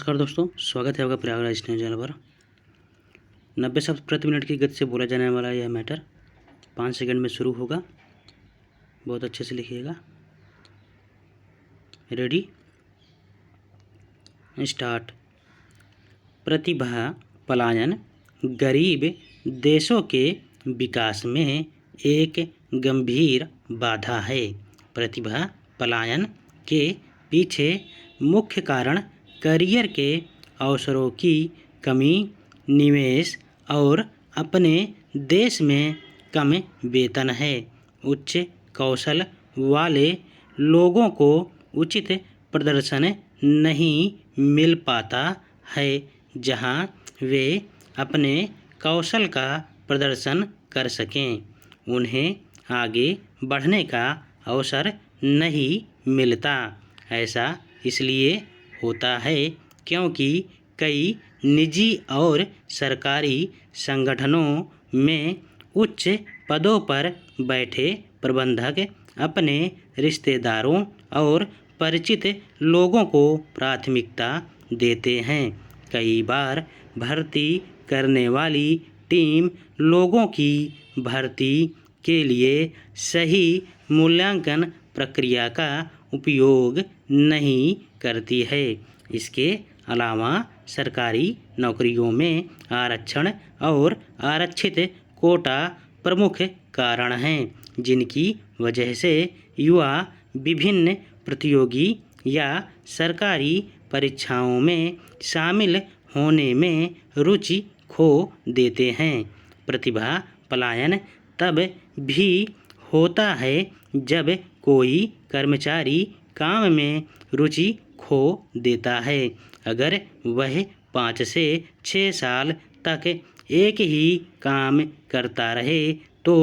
नमस्कार दोस्तों, स्वागत है आपका प्रयागराज न्यूज़ चैनल पर। 90 शब्द प्रति मिनट की गति से बोला जाने वाला यह मैटर 5 सेकंड में शुरू होगा। बहुत अच्छे से लिखिएगा। Ready, start. प्रतिभा पलायन गरीब देशों के विकास में एक गंभीर बाधा है। प्रतिभा पलायन के पीछे मुख्य कारण करियर के अवसरों की कमी, निवेश और अपने देश में कम वेतन है। उच्च कौशल वाले लोगों को उचित प्रदर्शन नहीं मिल पाता है, जहां वे अपने कौशल का प्रदर्शन कर सकें। उन्हें आगे बढ़ने का अवसर नहीं मिलता। ऐसा इसलिए होता है क्योंकि कई निजी और सरकारी संगठनों में उच्च पदों पर बैठे प्रबंधक अपने रिश्तेदारों और परिचित लोगों को प्राथमिकता देते हैं। कई बार भर्ती करने वाली टीम लोगों की भर्ती के लिए सही मूल्यांकन प्रक्रिया का उपयोग नहीं करती है। इसके अलावा सरकारी नौकरियों में आरक्षण और आरक्षित कोटा प्रमुख कारण हैं, जिनकी वजह से युवा विभिन्न प्रतियोगी या सरकारी परीक्षाओं में शामिल होने में रुचि खो देते हैं। प्रतिभा पलायन तब भी होता है जब कोई कर्मचारी काम में रुचि खो देता है। अगर वह 5 से 6 साल तक एक ही काम करता रहे तो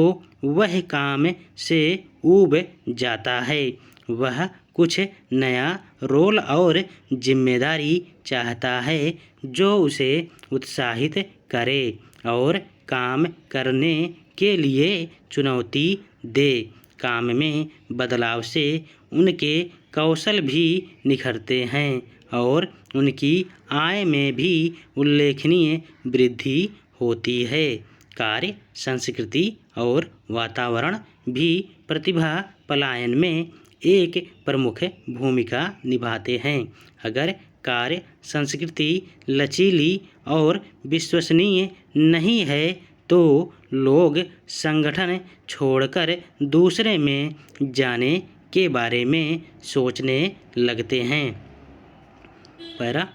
वह काम से ऊब जाता है। वह कुछ नया रोल और जिम्मेदारी चाहता है जो उसे उत्साहित करे और काम करने के लिए चुनौती दे। काम में बदलाव से उनके कौशल भी निखरते हैं और उनकी आय में भी उल्लेखनीय वृद्धि होती है। कार्य संस्कृति और वातावरण भी प्रतिभा पलायन में एक प्रमुख भूमिका निभाते हैं। अगर कार्य संस्कृति लचीली और विश्वसनीय नहीं है तो लोग संगठन छोड़कर दूसरे में जाने के बारे में सोचने लगते हैं। पैरा,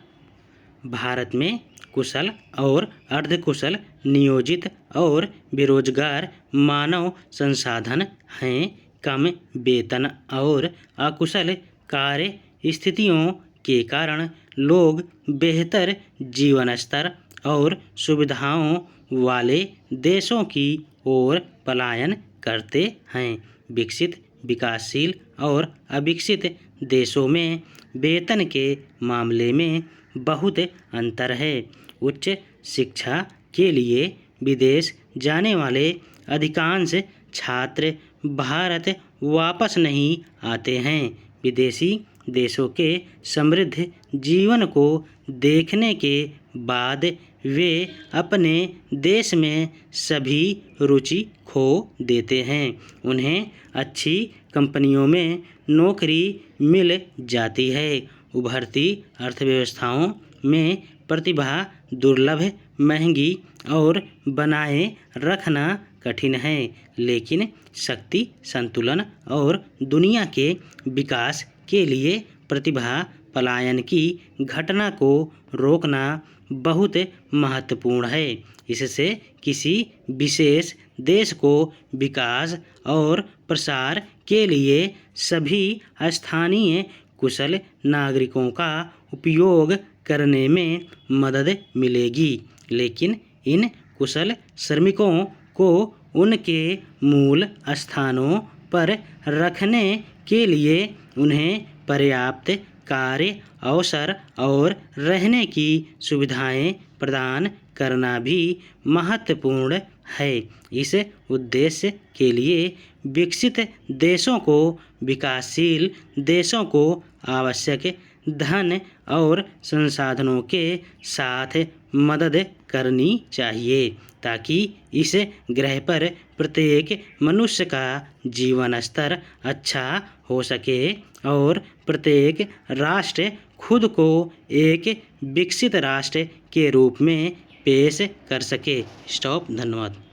भारत में कुशल और अर्धकुशल, नियोजित और बेरोजगार मानव संसाधन हैं। कम वेतन और अकुशल कार्य स्थितियों के कारण लोग बेहतर जीवन स्तर और सुविधाओं वाले देशों की ओर पलायन करते हैं। विकसित, विकासशील और अविकसित देशों में वेतन के मामले में बहुत अंतर है। उच्च शिक्षा के लिए विदेश जाने वाले अधिकांश छात्र भारत वापस नहीं आते हैं। विदेशी देशों के समृद्ध जीवन को देखने के बाद वे अपने देश में सभी रुचि खो देते हैं। उन्हें अच्छी कंपनियों में नौकरी मिल जाती है। उभरती अर्थव्यवस्थाओं में प्रतिभा दुर्लभ, महंगी और बनाए रखना कठिन है, लेकिन शक्ति संतुलन और दुनिया के विकास के लिए प्रतिभा पलायन की घटना को रोकना बहुत महत्वपूर्ण है। इससे किसी विशेष देश को विकास और प्रसार के लिए सभी स्थानीय कुशल नागरिकों का उपयोग करने में मदद मिलेगी, लेकिन इन कुशल श्रमिकों को उनके मूल स्थानों पर रखने के लिए उन्हें पर्याप्त कार्य अवसर और रहने की सुविधाएं प्रदान करना भी महत्वपूर्ण है। इस उद्देश्य के लिए विकसित देशों को विकासशील देशों को आवश्यक धन और संसाधनों के साथ मदद करनी चाहिए ताकि इस ग्रह पर प्रत्येक मनुष्य का जीवन स्तर अच्छा हो सके और प्रत्येक राष्ट्र खुद को एक विकसित राष्ट्र के रूप में पेश कर सके। स्टॉप। धन्यवाद।